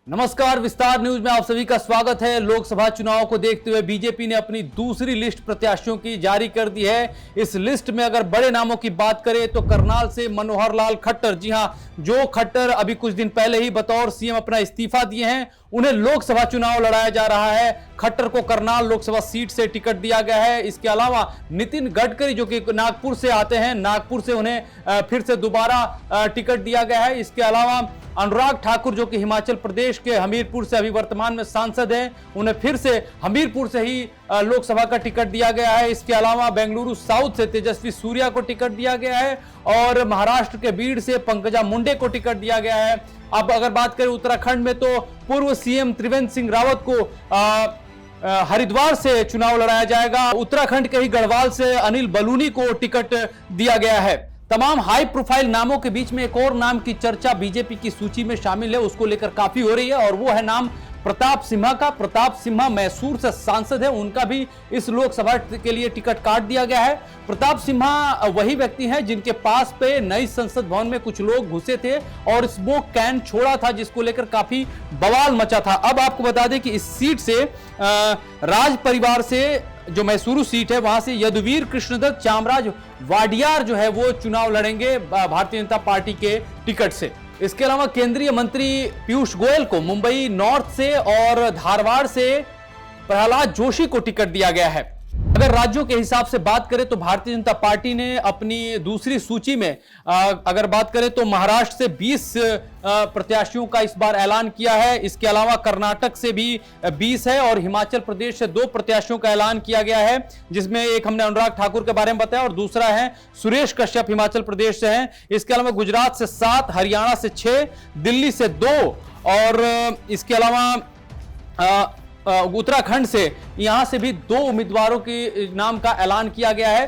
नमस्कार, विस्तार न्यूज में आप सभी का स्वागत है। लोकसभा चुनाव को देखते हुए बीजेपी ने अपनी दूसरी लिस्ट प्रत्याशियों की जारी कर दी है। इस लिस्ट में अगर बड़े नामों की बात करें तो करनाल से मनोहर लाल खट्टर, जी हां, जो खट्टर अभी कुछ दिन पहले ही बतौर सीएम अपना इस्तीफा दिए हैं, उन्हें लोकसभा चुनाव लड़ाया जा रहा है। खट्टर को करनाल लोकसभा सीट से टिकट दिया गया है। इसके अलावा नितिन गडकरी जो कि नागपुर से आते हैं, नागपुर से उन्हें फिर से दोबारा टिकट दिया गया है। इसके अलावा अनुराग ठाकुर जो कि हिमाचल प्रदेश के हमीरपुर से अभी वर्तमान में सांसद हैं, उन्हें फिर से हमीरपुर से ही लोकसभा का टिकट दिया गया है। इसके अलावा बेंगलुरु साउथ से तेजस्वी सूर्या को टिकट दिया गया है और महाराष्ट्र के बीड़ से पंकजा मुंडे को टिकट दिया गया है। अब अगर बात करें उत्तराखंड में तो पूर्व सीएम त्रिवेंद्र सिंह रावत को हरिद्वार से चुनाव लड़ाया जाएगा। उत्तराखंड के ही गढ़वाल से अनिल बलूनी को टिकट दिया गया है। तमाम हाई प्रोफाइल नामों के बीच में एक और नाम की चर्चा बीजेपी की सूची में शामिल है, उसको लेकर काफी हो रही है और वो है नाम प्रताप सिम्हा का। प्रताप सिम्हा मैसूर से सांसद है, उनका भी इस लोकसभा के लिए टिकट काट दिया गया है। प्रताप सिम्हा वही व्यक्ति हैं जिनके पास पे नई संसद भवन में कुछ लोग घुसे थे और स्मोक कैन छोड़ा था, जिसको लेकर काफी बवाल मचा था। अब आपको बता दें कि इस सीट से राज परिवार से जो मैसूरू सीट है, वहां से यदुवीर कृष्णदत्त चामराज वाडियार जो है वो चुनाव लड़ेंगे भारतीय जनता पार्टी के टिकट से। इसके अलावा केंद्रीय मंत्री पीयूष गोयल को मुंबई नॉर्थ से और धारवाड़ से प्रहलाद जोशी को टिकट दिया गया है। अगर राज्यों के हिसाब से बात करें तो भारतीय जनता पार्टी ने अपनी दूसरी सूची में अगर बात करें तो महाराष्ट्र से 20 प्रत्याशियों का इस बार ऐलान किया है। इसके अलावा कर्नाटक से भी 20 है और हिमाचल प्रदेश से 2 प्रत्याशियों का ऐलान किया गया है, जिसमें एक हमने अनुराग ठाकुर के बारे में बताया और दूसरा है सुरेश कश्यप हिमाचल प्रदेश से हैं। इसके अलावा गुजरात से 7, हरियाणा से 6, दिल्ली से 2 और इसके अलावा उत्तराखंड से यहां से भी 2 उम्मीदवारों के नाम का ऐलान किया गया है।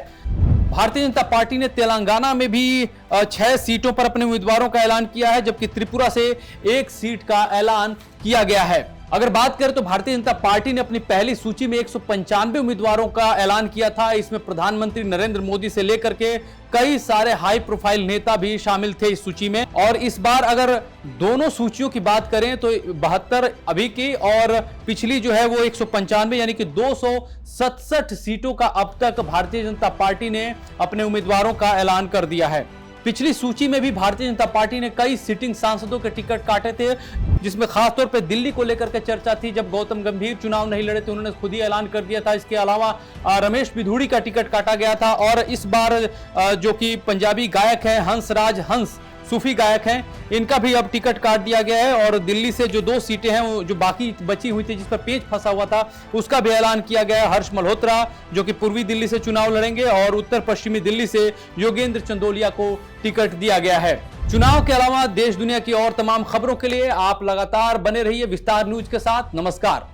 भारतीय जनता पार्टी ने तेलंगाना में भी 6 सीटों पर अपने उम्मीदवारों का ऐलान किया है, जबकि त्रिपुरा से 1 सीट का ऐलान किया गया है। अगर बात करें तो भारतीय जनता पार्टी ने अपनी पहली सूची में 195 उम्मीदवारों का ऐलान किया था। इसमें प्रधानमंत्री नरेंद्र मोदी से लेकर के कई सारे हाई प्रोफाइल नेता भी शामिल थे इस सूची में। और इस बार अगर दोनों सूचियों की बात करें तो 72 अभी की और पिछली जो है वो 195 यानी कि 267 सीटों का अब तक भारतीय जनता पार्टी ने अपने उम्मीदवारों का ऐलान कर दिया है। पिछली सूची में भी भारतीय जनता पार्टी ने कई सिटिंग सांसदों के टिकट काटे थे, जिसमें खासतौर पे दिल्ली को लेकर के चर्चा थी। जब गौतम गंभीर चुनाव नहीं लड़े थे, उन्होंने खुद ही ऐलान कर दिया था। इसके अलावा रमेश बिधूड़ी का टिकट काटा गया था और इस बार जो कि पंजाबी गायक है हंसराज हंस, सूफी गायक हैं, इनका भी अब टिकट काट दिया गया है। और दिल्ली से जो 2 सीटें हैं जो बाकी बची हुई थी, जिस पर पेच फंसा हुआ था, उसका भी ऐलान किया गया है। हर्ष मल्होत्रा जो कि पूर्वी दिल्ली से चुनाव लड़ेंगे और उत्तर पश्चिमी दिल्ली से योगेंद्र चंदोलिया को टिकट दिया गया है। चुनाव के अलावा देश दुनिया की और तमाम खबरों के लिए आप लगातार बने रहिए विस्तार न्यूज के साथ। नमस्कार।